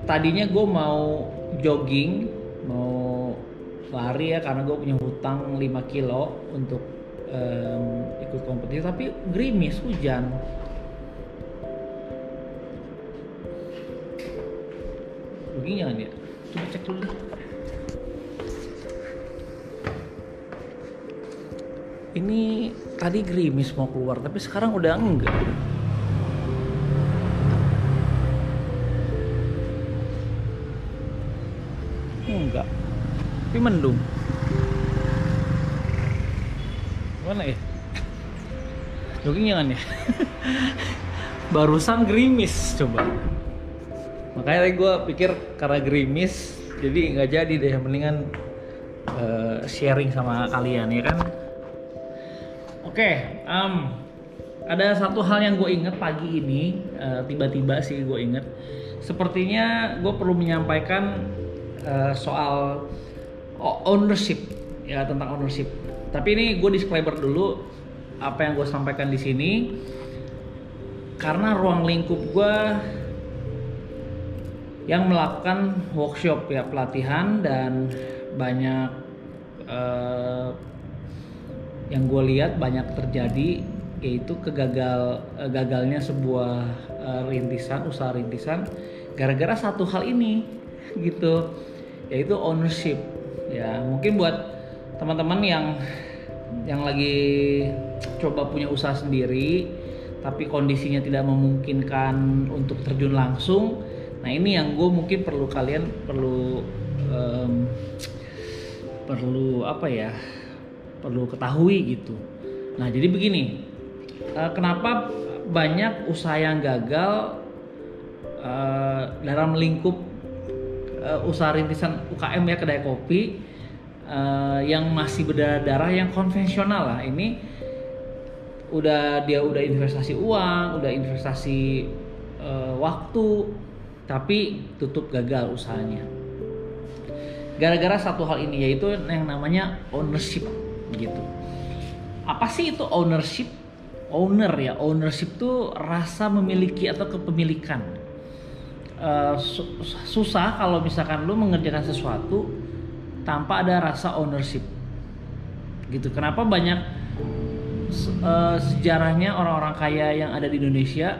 tadinya gue mau jogging, mau lari ya karena gue punya hutang 5 kilo untuk ikut kompetisi, tapi gerimis, hujan. Jogging jangan ya? Coba cek dulu deh. Ini tadi gerimis mau keluar, tapi sekarang udah enggak. Enggak, tapi mendung. Mana ya? Jogging jangan ya? Barusan gerimis coba. Makanya gue pikir karena gerimis jadi nggak jadi deh, mendingan sharing sama kalian ya kan. Oke, ada satu hal yang gue inget pagi ini, tiba-tiba sih gue inget. Sepertinya gue perlu menyampaikan soal ownership ya, tentang ownership. Tapi ini gue disclaimer dulu apa yang gue sampaikan di sini karena ruang lingkup gue yang melakukan workshop ya, pelatihan, dan banyak yang gue lihat banyak terjadi yaitu gagalnya sebuah usaha rintisan gara-gara satu hal ini gitu, yaitu ownership ya. Mungkin buat teman-teman yang lagi coba punya usaha sendiri tapi kondisinya tidak memungkinkan untuk terjun langsung, nah ini yang gue mungkin kalian perlu ketahui gitu. Nah jadi begini, kenapa banyak usaha yang gagal dalam lingkup usaha rintisan UKM ya, kedai kopi yang masih berdarah-darah, yang konvensional lah. Ini udah investasi uang, udah investasi waktu, tapi tutup gagal usahanya. Gara-gara satu hal ini, yaitu yang namanya ownership gitu. Apa sih itu ownership? Ownership tuh rasa memiliki atau kepemilikan. Susah kalau misalkan lu mengerjakan sesuatu tanpa ada rasa ownership gitu. Kenapa banyak sejarahnya orang-orang kaya yang ada di Indonesia,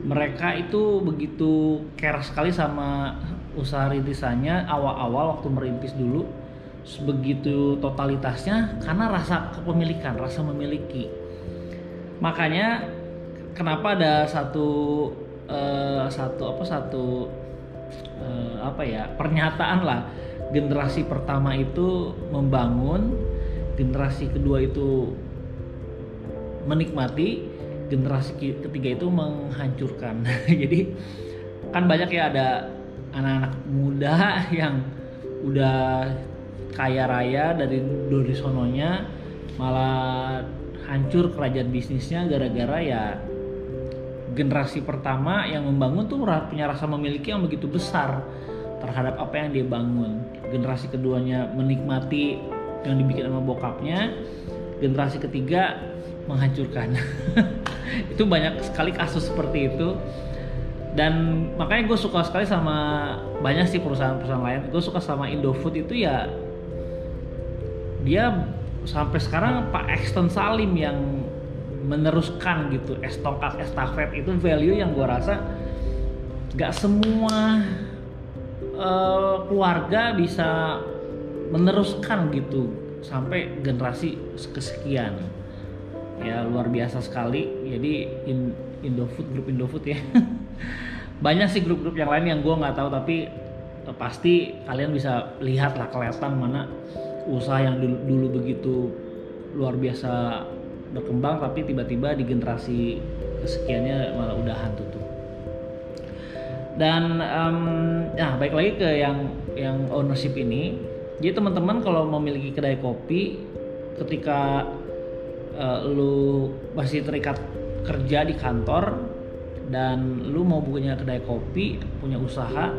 mereka itu begitu care sekali sama usaha rintisannya awal-awal waktu merintis dulu, begitu totalitasnya karena rasa kepemilikan, rasa memiliki. Makanya kenapa ada pernyataan lah, generasi pertama itu membangun, generasi kedua itu menikmati, generasi ketiga itu menghancurkan. Jadi kan banyak ya, ada anak-anak muda yang udah kaya raya dari sononya malah hancur kerajaan bisnisnya gara-gara ya generasi pertama yang membangun tuh punya rasa memiliki yang begitu besar terhadap apa yang dia bangun. Generasi keduanya menikmati yang dibikin sama bokapnya, generasi ketiga menghancurkan. Itu banyak sekali kasus seperti itu. Dan makanya gue suka sekali sama banyak sih perusahaan-perusahaan lain. Gue suka sama Indofood itu ya, dia sampai sekarang Pak Exton Salim yang meneruskan gitu, tongkat estafet itu value yang gue rasa gak semua keluarga bisa meneruskan gitu sampai generasi kesekian. Ya luar biasa sekali. Jadi grup Indofood ya. Banyak sih grup-grup yang lain yang gue nggak tahu, tapi pasti kalian bisa lihat lah, kelihatan mana usaha yang dulu begitu luar biasa berkembang tapi tiba-tiba di generasi kesekiannya malah udahan tutup. Dan baik lagi ke yang ownership ini. Jadi teman-teman kalau memiliki kedai kopi, ketika lu masih terikat kerja di kantor dan lu mau punya kedai kopi, punya usaha,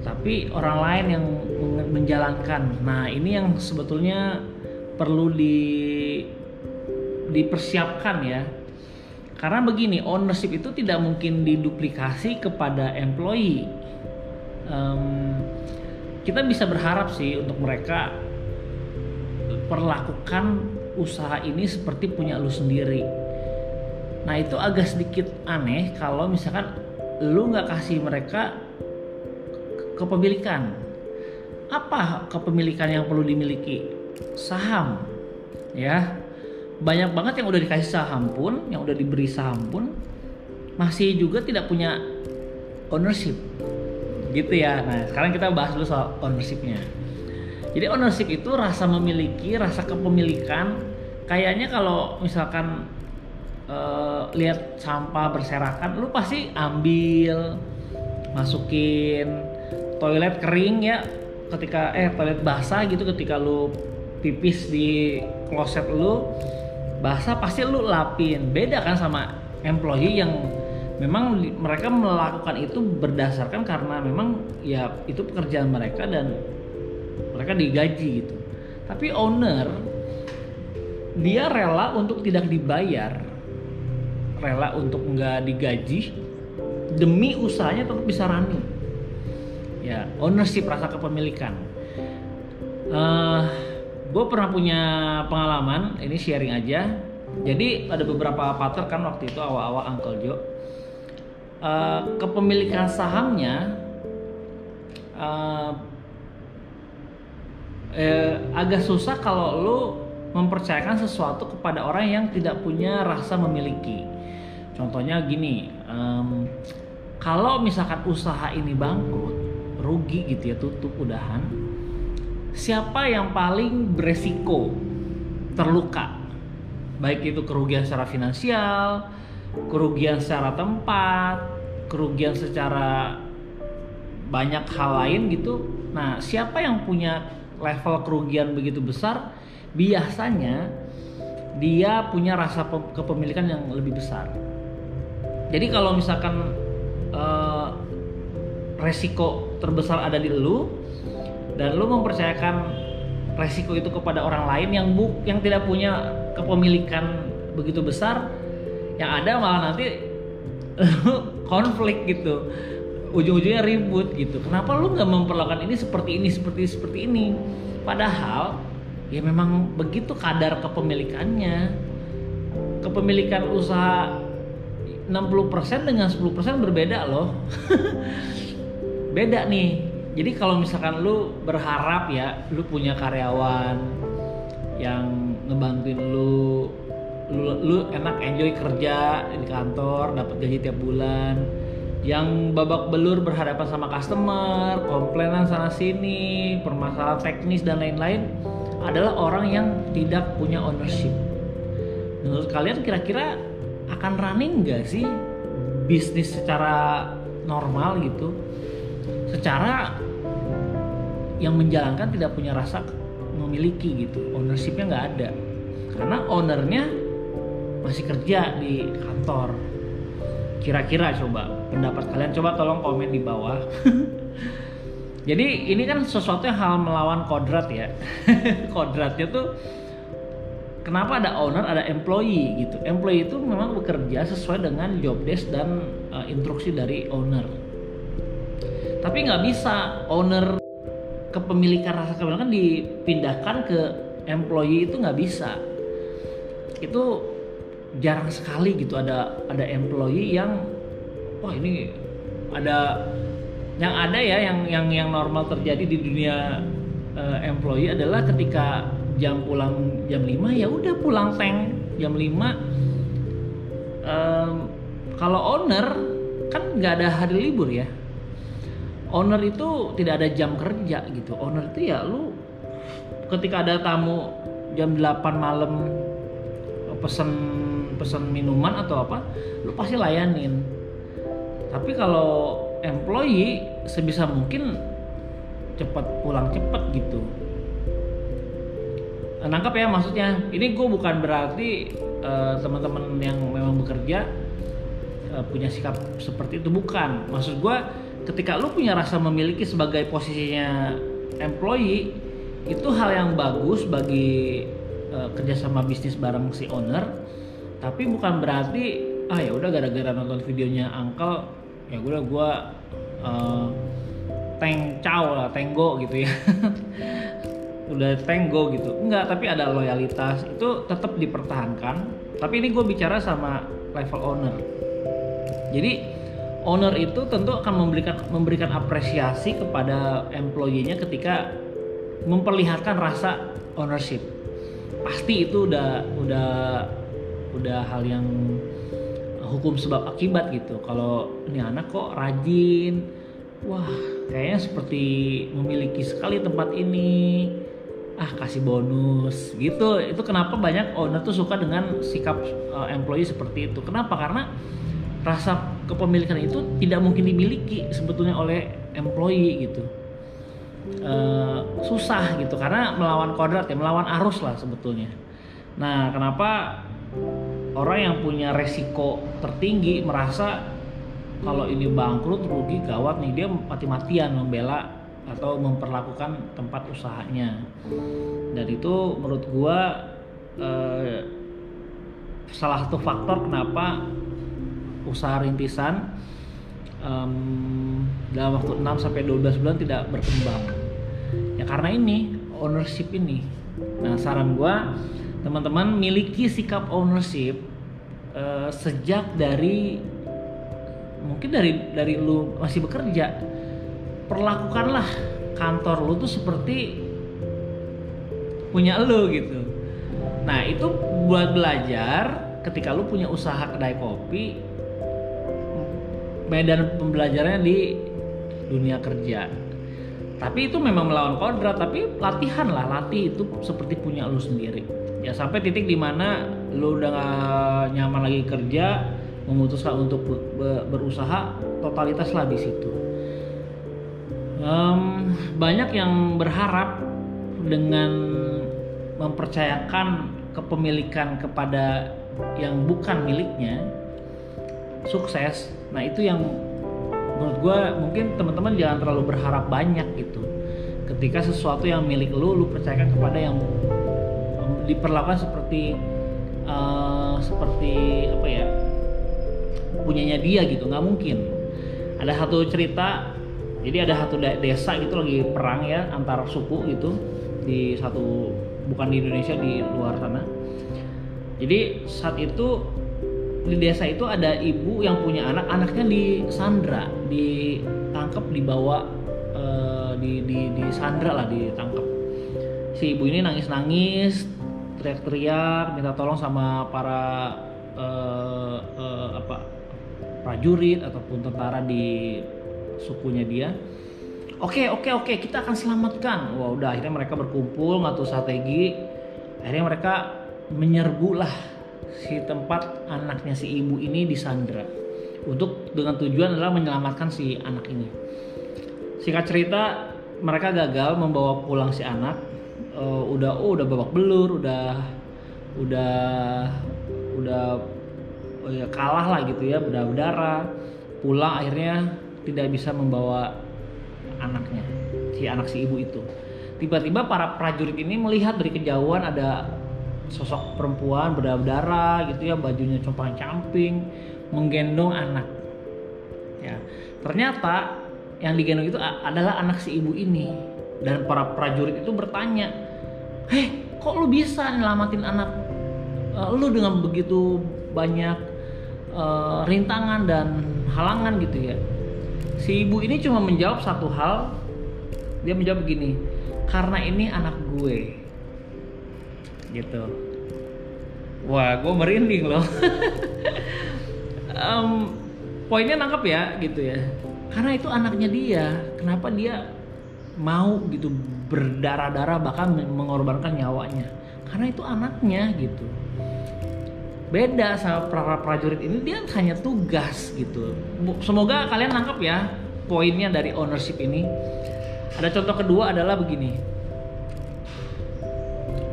tapi orang lain yang menjalankan. Nah ini yang sebetulnya perlu dipersiapkan ya, Karena begini, ownership itu tidak mungkin diduplikasi kepada employee. Kita bisa berharap sih untuk mereka perlakukan usaha ini seperti punya lu sendiri. Nah itu agak sedikit aneh kalau misalkan lu nggak kasih mereka kepemilikan. Apa kepemilikan yang perlu dimiliki? Saham, ya. Banyak banget yang udah dikasih saham pun, yang udah diberi saham pun masih juga tidak punya ownership, gitu ya. Nah sekarang kita bahas dulu soal ownershipnya. Jadi ownership itu rasa memiliki, rasa kepemilikan. Kayaknya kalau misalkan lihat sampah berserakan, lu pasti ambil, masukin. Toilet kering ya, ketika toilet basah gitu, ketika lu pipis di kloset lu basah pasti lu lapin. Beda kan sama employee yang memang mereka melakukan itu berdasarkan karena memang ya itu pekerjaan mereka dan mereka digaji gitu. Tapi owner dia rela untuk tidak dibayar, rela untuk nggak digaji demi usahanya tetap bisa running. Ya, ownership, rasa kepemilikan. Gue pernah punya pengalaman, ini sharing aja. Jadi ada beberapa partner kan waktu itu awal-awal Uncle Joe. Kepemilikan sahamnya agak susah kalau lu mempercayakan sesuatu kepada orang yang tidak punya rasa memiliki. Contohnya gini, kalau misalkan usaha ini bangkrut, rugi gitu ya, tutup udahan, siapa yang paling beresiko terluka? Baik itu kerugian secara finansial, kerugian secara tempat, kerugian secara banyak hal lain gitu. Nah, siapa yang punya level kerugian begitu besar, biasanya dia punya rasa kepemilikan yang lebih besar. Jadi kalau misalkan resiko terbesar ada di lu dan lu mempercayakan resiko itu kepada orang lain yang tidak punya kepemilikan begitu besar, yang ada malah nanti konflik gitu, ujung-ujungnya ribut gitu. Kenapa lu nggak memperlakukan ini seperti ini? Padahal ya memang begitu kadar kepemilikannya. Kepemilikan usaha 60% dengan 10% berbeda loh. Beda nih. Jadi kalau misalkan lu berharap ya lu punya karyawan yang ngebantuin lu enak enjoy kerja di kantor, dapat gaji tiap bulan, yang babak belur berhadapan sama customer, komplainan sana sini, permasalahan teknis dan lain-lain, adalah orang yang tidak punya ownership. Menurut kalian kira-kira akan running nggak sih bisnis secara normal gitu? Secara yang menjalankan tidak punya rasa memiliki gitu, ownershipnya nggak ada, karena ownernya masih kerja di kantor. Kira-kira coba pendapat kalian, coba tolong komen di bawah. Jadi ini kan sesuatu yang hal melawan kodrat ya. Kodratnya tuh kenapa ada owner, ada employee gitu. Employee itu memang bekerja sesuai dengan job desk dan instruksi dari owner. Tapi nggak bisa owner kepemilikan, rasa kepemilikan dipindahkan ke employee, itu nggak bisa. Itu jarang sekali gitu ada employee yang wah ini ada, yang ada ya yang normal terjadi di dunia employee adalah ketika jam pulang jam 5 ya udah pulang tank jam 5. Kalau owner kan nggak ada hari libur ya. Owner itu tidak ada jam kerja gitu. Owner itu ya lu ketika ada tamu jam 8 malam pesen minuman atau apa, lu pasti layanin. Tapi kalau employee sebisa mungkin cepat pulang cepat gitu. Nangkap ya maksudnya. Ini gue bukan berarti teman-teman yang memang bekerja punya sikap seperti itu, bukan. Maksud gue ketika lu punya rasa memiliki sebagai posisinya employee, itu hal yang bagus bagi kerjasama bisnis bareng si owner. Tapi bukan berarti ya udah gara-gara nonton videonya Uncle ya udah gue tenggo gitu ya. Udah tenggo gitu. Enggak, tapi ada loyalitas itu tetap dipertahankan. Tapi ini gue bicara sama level owner. Jadi owner itu tentu akan memberikan apresiasi kepada employee-nya ketika memperlihatkan rasa ownership. Pasti itu udah hal yang hukum sebab akibat gitu. Kalau ini anak kok rajin, wah kayaknya seperti memiliki sekali tempat ini, kasih bonus gitu. Itu kenapa banyak owner tuh suka dengan sikap employee seperti itu. Kenapa? Karena rasa kepemilikan itu tidak mungkin dimiliki sebetulnya oleh employee gitu. Susah gitu karena melawan kodrat ya, melawan arus lah sebetulnya. Nah, kenapa orang yang punya resiko tertinggi merasa kalau ini bangkrut rugi gawat nih, dia mati-matian membela atau memperlakukan tempat usahanya. Dan itu menurut gua salah satu faktor kenapa usaha rintisan dalam waktu 6 sampai 12 bulan tidak berkembang. Ya karena ini ownership ini. Nah, saran gua teman-teman miliki sikap ownership sejak mungkin dari lu masih bekerja. Perlakukanlah kantor lu tuh seperti punya lu gitu. Nah, itu buat belajar ketika lu punya usaha kedai kopi, medan pembelajarannya di dunia kerja. Tapi itu memang melawan kodrat, tapi latih itu seperti punya lu sendiri. Ya sampai titik dimana lu udah gak nyaman lagi kerja, memutuskan untuk berusaha, totalitas lah di situ. Banyak yang berharap dengan mempercayakan kepemilikan kepada yang bukan miliknya sukses. Nah, itu yang menurut gue mungkin teman-teman jangan terlalu berharap banyak gitu. Ketika sesuatu yang milik lu percayakan kepada yang diperlakukan seperti apa ya, punyanya dia gitu, nggak mungkin. Ada satu cerita, jadi ada satu desa gitu lagi perang ya antar suku gitu di satu, bukan di Indonesia, di luar sana. Jadi saat itu di desa itu ada ibu yang punya anaknya disandra, ditangkap, dibawa disandra lah, ditangkap. Si ibu ini nangis-nangis, teriak-teriak, minta tolong sama para prajurit ataupun tentara di sukunya dia. Oke, kita akan selamatkan. Wah, udah akhirnya mereka berkumpul ngatur strategi. Akhirnya mereka menyerbu lah si tempat anaknya si ibu ini disandra, dengan tujuan adalah menyelamatkan si anak ini. Singkat cerita, mereka gagal membawa pulang si anak. Udah babak belur, udah kalah lah gitu ya, berdarah. Pulang akhirnya tidak bisa membawa anaknya, anak si ibu itu. Tiba-tiba para prajurit ini melihat dari kejauhan ada sosok perempuan berdarah gitu ya, bajunya compang-camping, menggendong anak. Ya, ternyata yang digendong itu adalah anak si ibu ini. Dan para prajurit itu bertanya, kok lu bisa nyelamatin anak lu dengan begitu banyak rintangan dan halangan gitu ya? Si ibu ini cuma menjawab satu hal. Dia menjawab begini, karena ini anak gue. Gitu. Wah, gue merinding loh. Poinnya nangkep ya gitu ya. Karena itu anaknya dia. Kenapa dia mau gitu berdarah-darah bahkan mengorbankan nyawanya? Karena itu anaknya gitu. Beda sama para prajurit ini, dia hanya tugas gitu. Semoga kalian nangkep ya poinnya dari ownership ini. Ada contoh kedua adalah begini.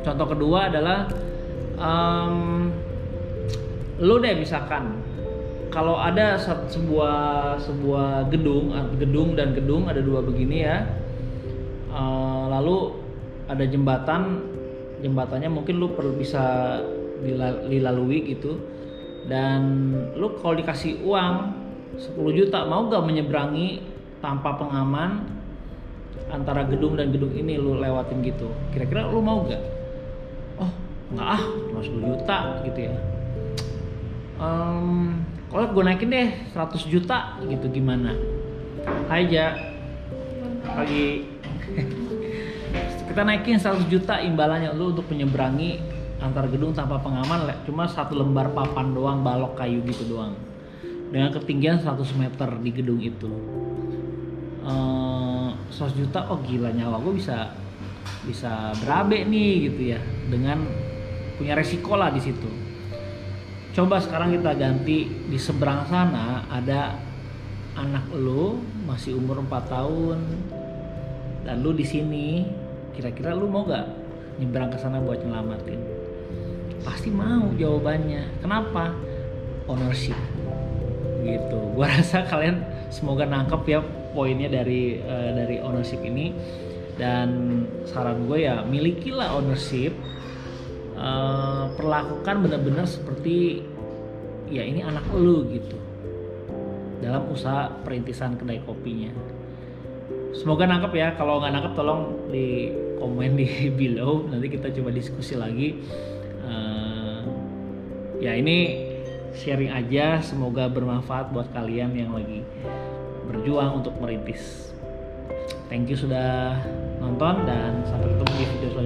Contoh kedua adalah lu deh misalkan kalau ada sebuah gedung dan gedung ada dua begini ya, lalu ada jembatannya mungkin lu perlu bisa dilalui gitu. Dan lu kalau dikasih uang 10 juta mau gak menyeberangi tanpa pengaman antara gedung dan gedung ini, lu lewatin gitu? Kira-kira lu mau gak? Oh nggak ah, cuma 10 juta gitu ya. Kalau gue naikin deh 100 juta gitu, gimana? Aja lagi kita naikin 100 juta imbalannya lu untuk menyeberangi antar gedung tanpa pengaman, cuma satu lembar papan doang, balok kayu gitu doang, dengan ketinggian 100 meter di gedung itu. 100 juta, oh gila, nyawa gue bisa berabe nih gitu ya, dengan punya resiko lah di situ. Coba sekarang kita ganti, di seberang sana ada anak lu masih umur 4 tahun dan lu di sini, kira-kira lu mau gak nyebrang ke sana buat nyelamatin? Pasti mau jawabannya. Kenapa? Ownership gitu. Gua rasa kalian semoga nangkep ya poinnya dari ownership ini. Dan saran gue ya, milikilah ownership. Perlakukan benar-benar seperti ya ini anak lu gitu dalam usaha perintisan kedai kopinya. Semoga nangkep ya. Kalau nggak nangkep tolong di komen di below, nanti kita coba diskusi lagi. Ya ini sharing aja, semoga bermanfaat buat kalian yang lagi berjuang untuk merintis. Thank you sudah nonton dan sampai ketemu di video selanjutnya.